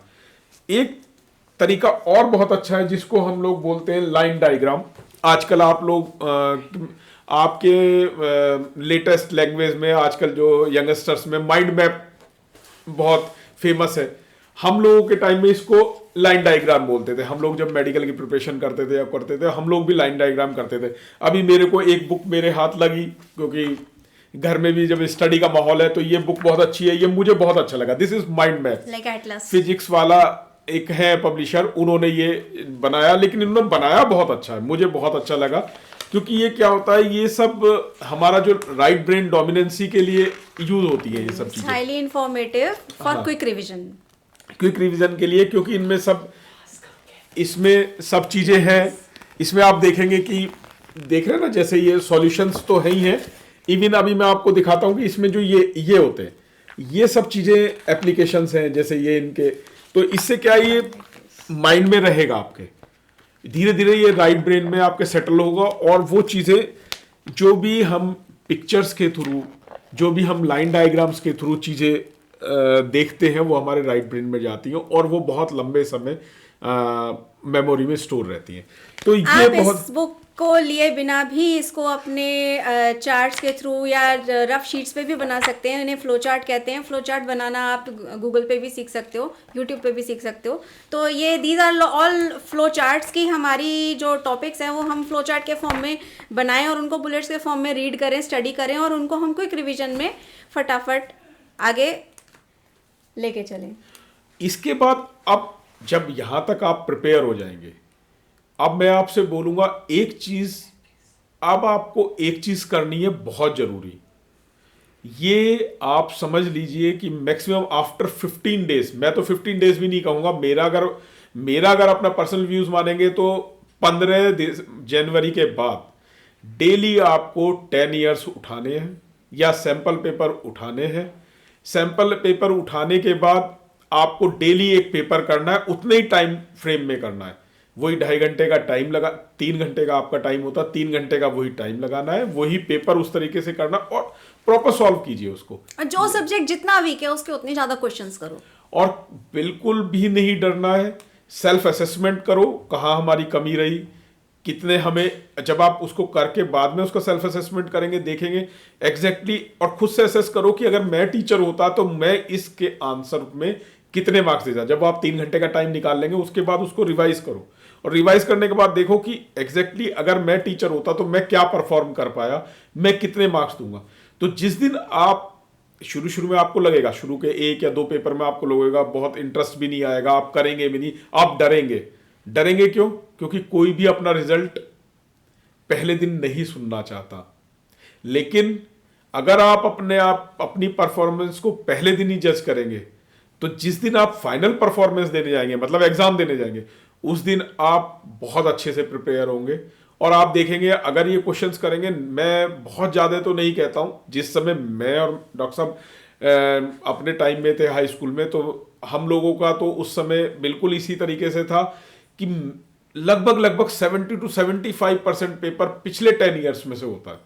एक तरीका और बहुत अच्छा है जिसको हम लोग बोलते हैं लाइन डायग्राम। आजकल आप लोग आपके लेटेस्ट लैंग्वेज में आजकल जो यंगस्टर्स में माइंड मैप बहुत फेमस है। हम लोगों के टाइम में इसको लाइन डायग्राम बोलते थे। हम लोग जब मेडिकल की प्रिपरेशन करते थे या करते थे, हम लोग भी लाइन डायग्राम करते थे। अभी मेरे को एक बुक मेरे हाथ लगी, क्योंकि घर में भी जब स्टडी का माहौल है, तो ये बुक बहुत अच्छी है, ये मुझे बहुत अच्छा लगा। This is mind map, like Atlas. Physics वाला एक है पब्लिशर, उन्होंने ये बनाया, लेकिन इन्होंने बनाया बहुत अच्छा है, मुझे बहुत अच्छा लगा। क्योंकि ये क्या होता है, ये सब हमारा जो राइट ब्रेन डोमिनेंसी के लिए यूज होती है ये सब चीजें, highly informative for quick revision, quick revision के लिए। क्योंकि इनमें सब, इसमें सब चीजें हैं। इसमें आप देखेंगे कि देख रहे हैं ना, जैसे ये सॉल्यूशंस तो है ही हैं, इवन अभी मैं आपको दिखाता हूं कि इसमें जो ये होते हैं, ये सब चीजें एप्लीकेशंस हैं, जैसे ये इनके, तो इससे क्या ये माइंड में रहेगा आपके, धीरे धीरे ये राइट ब्रेन में आपके सेटल होगा। और वो चीजें जो भी हम पिक्चर्स के थ्रू, जो भी हम लाइन डायग्राम्स के थ्रू चीजें देखते हैं, वो हमारे राइट ब्रेन में जाती हैं और वो बहुत लंबे समय मेमोरी में स्टोर रहती हैं। तो ये आप बहुत, इस बुक को लिए बिना भी इसको अपने चार्ट्स के थ्रू या रफ शीट्स पे भी बना सकते हैं। इन्हें फ्लो चार्ट कहते हैं। फ्लो चार्ट बनाना आप गूगल पे भी सीख सकते हो, यूट्यूब पे भी सीख सकते हो। तो ये these are all flow charts की हमारी जो टॉपिक्स हैं वो हम फ्लो चार्ट के फॉर्म में बनाएं और उनको बुलेट्स के फॉर्म में रीड करें, स्टडी करें और उनको हम क्विक रिविजन में फटाफट आगे लेके चलें। इसके बाद अब जब यहां तक आप प्रिपेयर हो जाएंगे, अब मैं आपसे बोलूंगा एक चीज, अब आपको एक चीज करनी है बहुत जरूरी। ये आप समझ लीजिए कि मैक्सिमम आफ्टर 15 डेज, मैं तो 15 डेज भी नहीं कहूंगा, मेरा अगर अपना पर्सनल व्यूज मानेंगे तो 15 जनवरी के बाद डेली आपको 10 ईयर्स उठाने हैं या सैंपल पेपर उठाने हैं। सैंपल पेपर उठाने के बाद आपको डेली एक पेपर करना है, उतने ही टाइम फ्रेम में करना है। वही 2.5 घंटे का टाइम लगा, 3 घंटे का आपका टाइम होता, 3 घंटे का वही टाइम लगाना है, वही पेपर उस तरीके से करना और प्रॉपर सॉल्व कीजिए उसको। जो सब्जेक्ट जितना वीक है उसके उतने ज्यादा क्वेश्चंस करो और बिल्कुल भी नहीं डरना है। सेल्फ असेसमेंट करो, कहाँ हमारी कमी रही, कितने हमें, जब आप उसको करके बाद में उसका सेल्फ असेसमेंट करेंगे, देखेंगे एग्जैक्टली, और खुद से असेस करो कि अगर मैं टीचर होता तो मैं इसके आंसर में कितने मार्क्स देता। जब आप 3 घंटे का टाइम निकाल लेंगे, उसके बाद उसको रिवाइज करो और रिवाइज करने के बाद देखो कि एग्जैक्टली अगर मैं टीचर होता तो मैं क्या परफॉर्म कर पाया, मैं कितने मार्क्स दूंगा। तो जिस दिन आप शुरू में आपको लगेगा, शुरू के 1 या 2 पेपर में आपको लगेगा बहुत इंटरेस्ट भी नहीं आएगा, आप करेंगे भी नहीं, आप डरेंगे क्यों? क्योंकि कोई भी अपना रिजल्ट पहले दिन नहीं सुनना चाहता। लेकिन अगर आप अपनी परफॉर्मेंस को पहले दिन ही जज करेंगे, तो जिस दिन आप फाइनल परफॉर्मेंस देने जाएंगे, मतलब एग्जाम देने जाएंगे, उस दिन आप बहुत अच्छे से प्रिपेयर होंगे और आप देखेंगे अगर ये क्वेश्चंस करेंगे। मैं बहुत ज़्यादा तो नहीं कहता हूँ, जिस समय मैं और डॉक्टर साहब अपने टाइम में थे हाई स्कूल में, तो हम लोगों का तो उस समय बिल्कुल इसी तरीके से था कि लगभग 70 to 75% पेपर पिछले 10 ईयर्स में से होता है।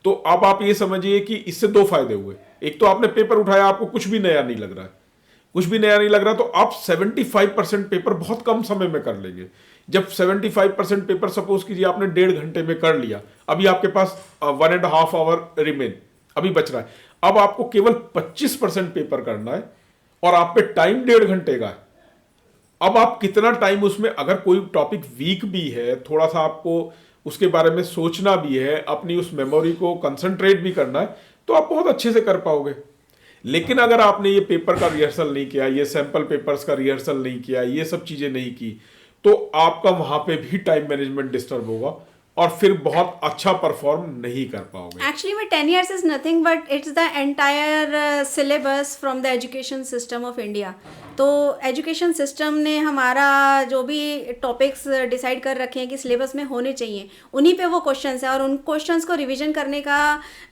तो अब आप ये समझिए कि इससे 2 फायदे हुए। एक तो आपने पेपर उठाया, आपको कुछ भी नया नहीं लग रहा है, तो आप 75% पेपर बहुत कम समय में कर लेंगे। जब 75% पेपर सपोज कीजिए आपने 1.5 घंटे में कर लिया, अभी आपके पास 1.5 आवर रिमेन अभी बच रहा है। अब आपको केवल 25% पेपर करना है और आप पे टाइम 1.5 घंटे का है। अब आप कितना टाइम उसमें, अगर कोई टॉपिक वीक भी है, थोड़ा सा आपको उसके बारे में सोचना भी है, अपनी उस मेमोरी को कंसंट्रेट भी करना है, तो आप बहुत अच्छे से कर पाओगे। लेकिन अगर आपने ये पेपर का रिहर्सल नहीं किया, ये सैंपल पेपर्स का रिहर्सल नहीं किया, ये सब चीजें नहीं की, तो आपका वहां पे भी टाइम मैनेजमेंट डिस्टर्ब होगा और फिर बहुत अच्छा परफॉर्म नहीं कर पाओगे। एक्चुअली में 10 years is nothing but it's the entire syllabus from the education system of India. तो एजुकेशन सिस्टम ने हमारा जो भी टॉपिक्स डिसाइड कर रखे हैं कि सिलेबस में होने चाहिए, उन्हीं पे वो क्वेश्चंस हैं, और उन क्वेश्चंस को रिवीजन करने का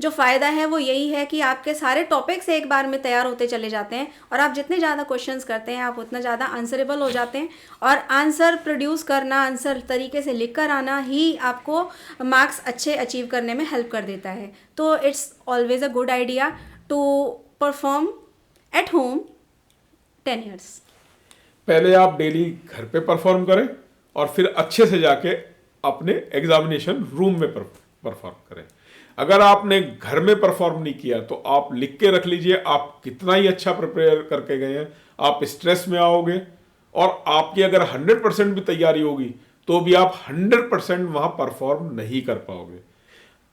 जो फ़ायदा है वो यही है कि आपके सारे टॉपिक्स एक बार में तैयार होते चले जाते हैं, और आप जितने ज़्यादा क्वेश्चंस करते हैं आप उतना ज़्यादा आंसरेबल हो जाते हैं, और आंसर प्रोड्यूस करना, आंसर तरीके से लिख कर आना ही आपको मार्क्स अच्छे अचीव करने में हेल्प कर देता है। तो it's always a good idea to perform at home 10 years। पहले आप डेली घर पे परफॉर्म करें और फिर अच्छे से जाके अपने एग्जामिनेशन रूम में परफॉर्म करें। अगर आपने घर में परफॉर्म नहीं किया तो आप लिख के रख लीजिए, आप कितना ही अच्छा प्रिपेयर करके गए हैं, आप स्ट्रेस में आओगे, और आपकी अगर 100% भी तैयारी होगी तो भी आप 100% वहां परफॉर्म नहीं कर पाओगे।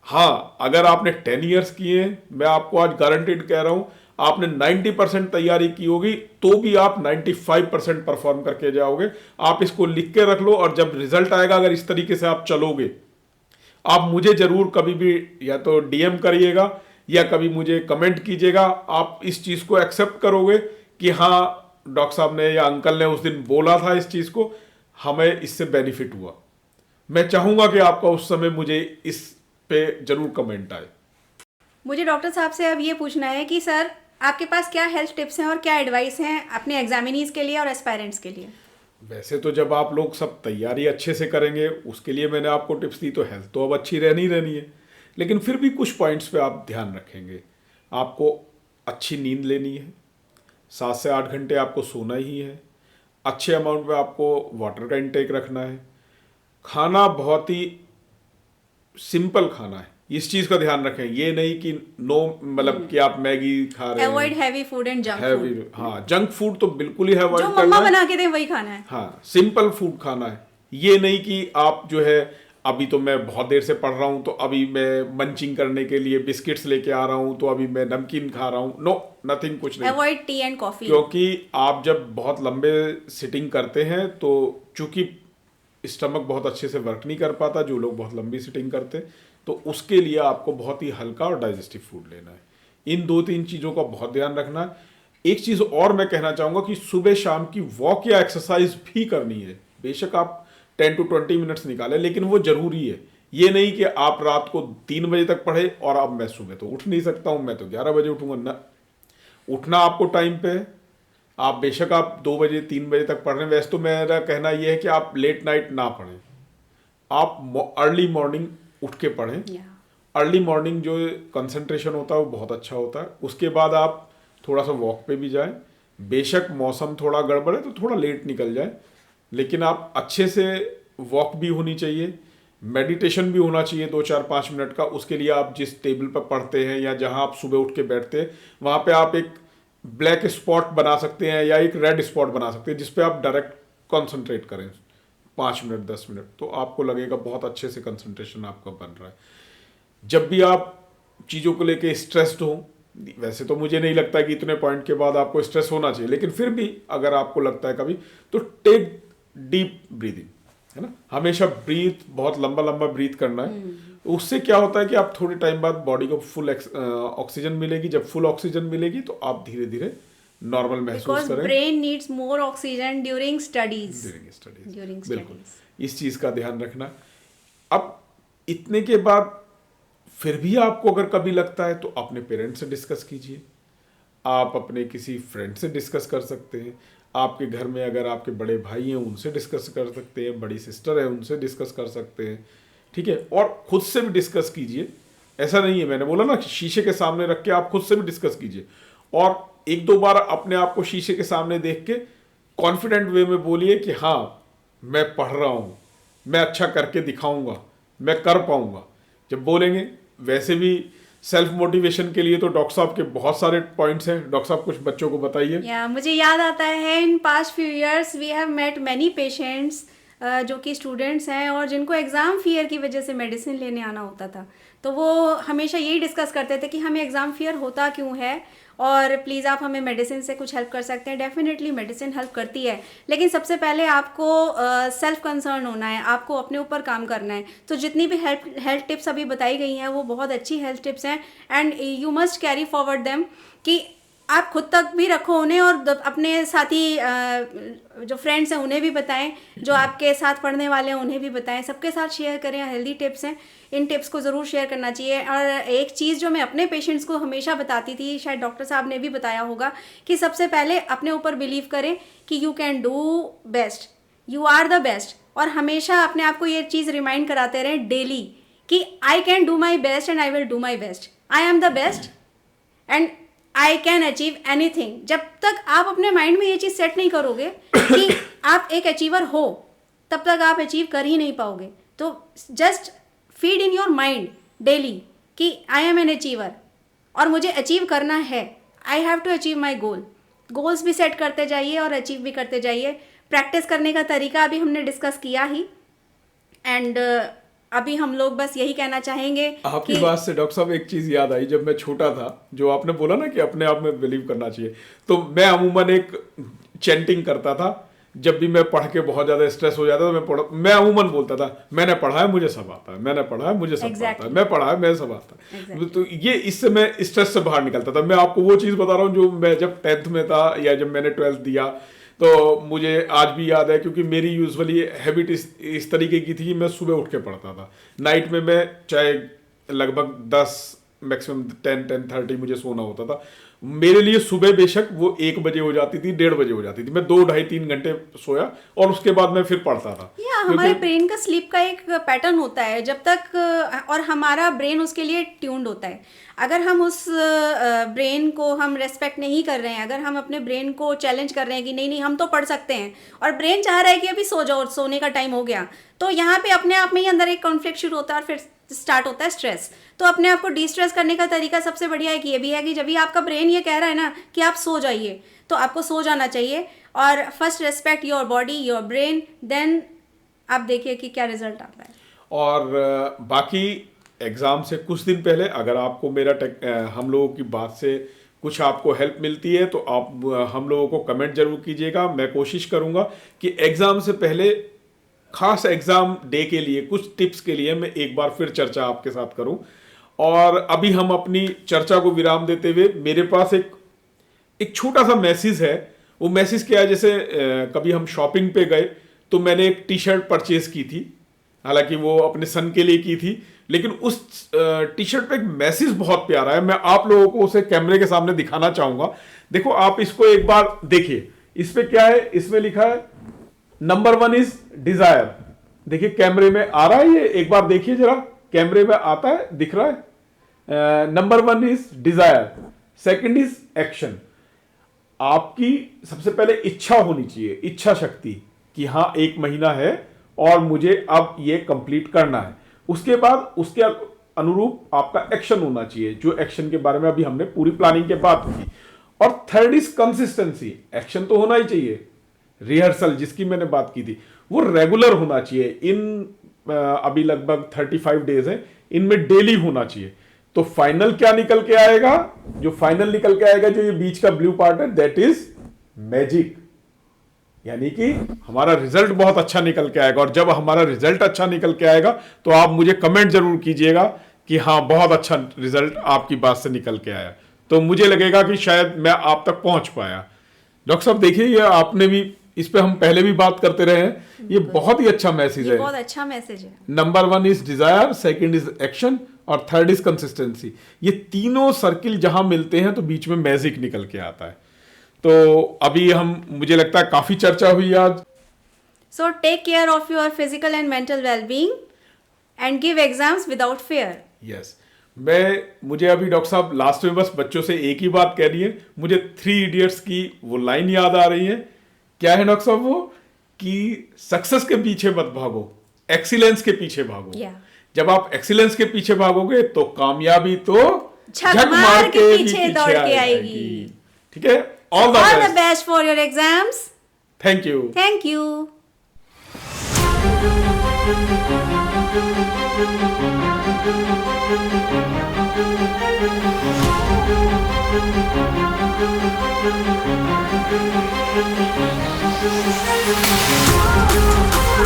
हाँ, अगर आपने 10 years किए हैं, मैं आपको आज गारंटीड कह रहा हूं, आपने 90% तैयारी की होगी तो भी आप 95% परफॉर्म करके जाओगे। आप इसको लिख के रख लो, और जब रिजल्ट आएगा अगर इस तरीके से आप चलोगे, आप मुझे जरूर कभी भी या तो डीएम करिएगा या कभी मुझे कमेंट कीजिएगा। आप इस चीज को एक्सेप्ट करोगे कि हाँ, डॉक्टर साहब ने या अंकल ने उस दिन बोला था इस चीज को, हमें इससे बेनिफिट हुआ। मैं चाहूंगा कि आपका उस समय मुझे इस पे जरूर कमेंट आए। मुझे डॉक्टर साहब से अब ये पूछना है कि सर, आपके पास क्या हेल्थ टिप्स हैं और क्या एडवाइस हैं अपने एग्जामिनीज के लिए और एस्पायरेंट्स के लिए? वैसे तो जब आप लोग सब तैयारी अच्छे से करेंगे, उसके लिए मैंने आपको टिप्स दी, तो हेल्थ तो अब अच्छी रहनी ही रहनी है, लेकिन फिर भी कुछ पॉइंट्स पे आप ध्यान रखेंगे। आपको अच्छी नींद लेनी है, 7 से 8 घंटे आपको सोना ही है, अच्छे अमाउंट में आपको वाटर का इंटेक रखना है, खाना बहुत ही सिंपल खाना है, इस चीज का ध्यान रखें। ये नहीं कि नो, मतलब कि आप मैगी खा रहे हैं, avoid heavy food and junk food. हाँ, जंक फूड तो बिल्कुल ही अवॉइड जो करना मम्मा है। बना के दे वही खाना है। हाँ, सिंपल फूड खाना है। ये नहीं कि आप जो है, अभी तो मैं बहुत देर से पढ़ रहा हूँ तो अभी मैं मंचिंग करने के लिए बिस्किट्स लेके आ रहा हूँ तो अभी मैं नमकीन खा रहा हूँ। नो, नथिंग, कुछ नहीं। Avoid T and coffee. क्योंकि आप जब बहुत लंबे सिटिंग करते हैं तो चूंकि स्टमक बहुत अच्छे से वर्क नहीं कर पाता, जो लोग बहुत लंबी सिटिंग करते, तो उसके लिए आपको बहुत ही हल्का और डाइजेस्टिव फूड लेना है। इन 2-3 चीज़ों का बहुत ध्यान रखना है। एक चीज़ और मैं कहना चाहूँगा कि सुबह शाम की वॉक या एक्सरसाइज भी करनी है। बेशक आप 10 to 20 मिनट्स निकालें, लेकिन वो ज़रूरी है। ये नहीं कि आप रात को 3 बजे तक पढ़े और अब मैं सुबह तो उठ नहीं सकता हूँ, मैं तो 11 बजे उठूँगा ना। उठना आपको टाइम पे है। आप बेशक आप 2 बजे 3 बजे तक पढ़ रहे हैं, वैसे तो मेरा कहना यह है कि आप लेट नाइट ना पढ़ें, आप अर्ली मॉर्निंग उठ के पढ़ें। अर्ली मॉर्निंग जो कंसंट्रेशन होता है वो बहुत अच्छा होता है। उसके बाद आप थोड़ा सा वॉक पे भी जाएं। बेशक मौसम थोड़ा गड़बड़ है तो थोड़ा लेट निकल जाए, लेकिन आप अच्छे से वॉक भी होनी चाहिए, मेडिटेशन भी होना चाहिए 2-4-5 मिनट का। उसके लिए आप जिस टेबल पर पढ़ते हैं या जहां आप सुबह उठ के बैठते हैं, वहां पे आप एक ब्लैक स्पॉट बना सकते हैं या एक रेड स्पॉट बना सकते हैं, जिसपे आप डायरेक्ट कंसंट्रेट करें 5 मिनट 10 मिनट, तो आपको लगेगा बहुत अच्छे से कंसंट्रेशन आपका बन रहा है। जब भी आप चीज़ों को लेके स्ट्रेस्ड हो, वैसे तो मुझे नहीं लगता कि इतने पॉइंट के बाद आपको स्ट्रेस होना चाहिए, लेकिन फिर भी अगर आपको लगता है कभी, तो टेक डीप ब्रीदिंग, है ना। हमेशा ब्रीथ, बहुत लंबा लंबा ब्रीथ करना है। उससे क्या होता है कि आप थोड़े टाइम बाद बॉडी को फुल ऑक्सीजन मिलेगी। जब फुल ऑक्सीजन मिलेगी तो आप धीरे धीरे नॉर्मल महसूस करें। Brain needs more oxygen during studies. बिल्कुल, इस चीज का ध्यान रखना। अब इतने के बाद फिर भी आपको अगर कभी लगता है तो अपने पेरेंट्स से डिस्कस कीजिए, आप अपने किसी फ्रेंड से डिस्कस कर सकते हैं, आपके घर में अगर आपके बड़े भाई हैं उनसे डिस्कस कर सकते हैं, बड़ी सिस्टर है उनसे डिस्कस कर सकते हैं, ठीक है। और खुद से भी डिस्कस कीजिए। ऐसा नहीं है, मैंने बोला ना, शीशे के सामने रख के आप खुद से भी डिस्कस कीजिए, और 1-2 बार अपने आप को शीशे के सामने देख के कॉन्फिडेंट वे में बोलिए कि हाँ, मैं पढ़ रहा हूँ, मैं अच्छा करके दिखाऊंगा, मैं कर पाऊंगा। जब बोलेंगे, वैसे भी सेल्फ मोटिवेशन के लिए तो डॉक्टर साहब के बहुत सारे पॉइंट्स हैं। डॉक्टर साहब कुछ बच्चों को बताइए। मुझे याद आता है, in past few years we have met many patients जो कि स्टूडेंट्स हैं और जिनको एग्ज़ाम फियर की वजह से मेडिसिन लेने आना होता था, तो वो हमेशा यही डिस्कस करते थे कि हमें एग्ज़ाम फियर होता क्यों है, और प्लीज़ आप हमें मेडिसिन से कुछ हेल्प कर सकते हैं। डेफिनेटली मेडिसिन हेल्प करती है, लेकिन सबसे पहले आपको सेल्फ कंसर्न होना है, आपको अपने ऊपर काम करना है। तो जितनी भी हेल्थ टिप्स अभी बताई गई हैं वो बहुत अच्छी हेल्थ टिप्स हैं, and you must carry forward them कि आप खुद तक भी रखो उन्हें, और अपने साथी जो फ्रेंड्स हैं उन्हें भी बताएं, जो आपके साथ पढ़ने वाले हैं उन्हें भी बताएं, सबके साथ शेयर करें। हेल्दी टिप्स हैं, इन टिप्स को ज़रूर शेयर करना चाहिए। और एक चीज़ जो मैं अपने पेशेंट्स को हमेशा बताती थी, शायद डॉक्टर साहब ने भी बताया होगा, कि सबसे पहले अपने ऊपर बिलीव करें कि you can do best, you are the best. और हमेशा अपने आप को ये चीज़ रिमाइंड कराते रहें डेली कि I can do my best and I will do my best, I am the best and I can achieve anything. जब तक आप अपने माइंड में ये चीज़ सेट नहीं करोगे कि आप एक अचीवर हो, तब तक आप अचीव कर ही नहीं पाओगे। तो just feed in your mind daily कि आई एम एन अचीवर और मुझे अचीव करना है, I have to achieve my goal. Goals भी सेट करते जाइए और अचीव भी करते जाइए। प्रैक्टिस करने का तरीका अभी हमने डिस्कस किया ही, एंड अभी हम लोग बस यही कहना चाहेंगे। आपकी बात से डॉक्टर साहब एक चीज याद आई, जब मैं छोटा था, जो आपने बोला ना कि अपने आप में बिलीव करना चाहिए, तो मैं अमूमन एक चैंटिंग करता था। जब भी मैं पढ़ के बहुत ज्यादा स्ट्रेस हो जाता था, मैं अमूमन बोलता था, मैंने पढ़ा है मुझे सब आता है, मैंने पढ़ा है मुझे सब आता है, मैं पढ़ा है मुझे सब आता है। तो ये इससे मैं स्ट्रेस से बाहर निकलता था। मैं आपको वो चीज बता रहा हूँ जो मैं जब 10th में था या जब मैंने 12th दिया, तो मुझे आज भी याद है, क्योंकि मेरी यूजुअली हैबिट इस तरीके की थी कि मैं सुबह उठ के पढ़ता था। नाइट में मैं चाहे लगभग 10 मैक्सिमम 10:30 मुझे सोना होता था। मेरे लिए सुबह बेशक वो 1 बजे हो जाती थी, 1:30 बजे हो जाती थी, मैं 2 ढाई 3 घंटे सोया और उसके बाद मैं फिर पढ़ता था। हमारे ब्रेन का स्लीप का एक पैटर्न होता है जब तक, और हमारा ब्रेन उसके लिए ट्यून्ड होता है। अगर हम उस ब्रेन को हम रेस्पेक्ट नहीं कर रहे हैं, अगर हम अपने ब्रेन को चैलेंज कर रहे हैं कि नहीं नहीं हम तो पढ़ सकते हैं, और ब्रेन चाह रहा है कि अभी सो जाओ, सोने का टाइम हो गया, तो यहाँ पे अपने आप में ही अंदर एक कॉन्फ्लिक्ट शुरू होता है और फिर स्टार्ट होता है स्ट्रेस। तो अपने आप को डिस्ट्रेस करने का तरीका सबसे बढ़िया है कि ये भी है कि जब भी आपका ब्रेन ये कह रहा है ना कि आप सो जाइए, तो आपको सो जाना चाहिए। और first respect your body, your brain, then आप देखिए कि क्या रिजल्ट आता है। और बाकी एग्ज़ाम से कुछ दिन पहले अगर आपको हम लोगों की बात से कुछ आपको हेल्प मिलती है, तो आप हम लोगों को कमेंट जरूर कीजिएगा। मैं कोशिश करूँगा कि एग्ज़ाम से पहले, खास एग्ज़ाम डे के लिए, कुछ टिप्स के लिए मैं एक बार फिर चर्चा आपके साथ करूं। और अभी हम अपनी चर्चा को विराम देते हुए, मेरे पास एक छोटा सा मैसेज है। वो मैसेज क्या है, जैसे कभी हम शॉपिंग पे गए तो मैंने एक टी शर्ट परचेज की थी, हालांकि वो अपने सन के लिए की थी, लेकिन उस टी शर्ट पे एक मैसेज बहुत प्यारा है। मैं आप लोगों को उसे कैमरे के सामने दिखाना चाहूंगा। देखो, आप इसको एक बार देखिए। इस पे क्या है, इसमें लिखा है नंबर 1 इज डिजायर। देखिए कैमरे में आ रहा है, ये एक बार देखिए जरा, कैमरे में आता है, दिख रहा है। Number 1 is desire, second is action. आपकी सबसे पहले इच्छा होनी चाहिए, इच्छा शक्ति, कि हाँ 1 महीना है और मुझे अब ये कंप्लीट करना है। उसके बाद उसके अनुरूप आपका एक्शन होना चाहिए, जो एक्शन के बारे में अभी हमने पूरी प्लानिंग के बात की। और थर्ड इज कंसिस्टेंसी, एक्शन तो होना ही चाहिए। रिहर्सल जिसकी मैंने बात की थी, वो रेगुलर होना चाहिए। अभी लगभग 35 डेज है, इनमें डेली होना चाहिए। तो फाइनल क्या निकल के आएगा, जो फाइनल निकल के आएगा, जो ये बीच का ब्लू पार्ट है, दैट इज मैजिक। यानी कि हमारा रिजल्ट बहुत अच्छा निकल के आएगा। और जब हमारा रिजल्ट अच्छा निकल के आएगा तो आप मुझे कमेंट जरूर कीजिएगा कि हाँ बहुत अच्छा रिजल्ट आपकी बात से निकल के आया, तो मुझे लगेगा कि शायद मैं आप तक पहुंच पाया। डॉक्टर साहब देखिए, ये आपने भी इस पे हम पहले भी बात करते रहे हैं, ये बहुत ही अच्छा मैसेज है। बहुत अच्छा मैसेज है। Number 1 is desire, second is action और थर्ड इज कंसिस्टेंसी। ये तीनों सर्किल जहां मिलते हैं तो बीच में मैजिक निकल के आता है। तो अभी मुझे लगता है काफी चर्चा हुई आज। So take care of your physical and mental wellbeing and give exams without fear. Yes, मुझे अभी डॉक्टर साहब लास्ट में बस बच्चों से एक ही बात कह रही है। मुझे 3 इडियट्स की वो लाइन याद आ रही है। क्या है डॉक्टर साहब वो, कि सक्सेस के पीछे मत भागो, एक्सीलेंस के पीछे भागो। जब आप एक्सीलेंस के पीछे भागोगे तो कामयाबी तो झक मार के पीछे दौड़ के आएगी। ठीक है, all the best for your exams. Thank you. Thank you. We'll be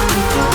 right back.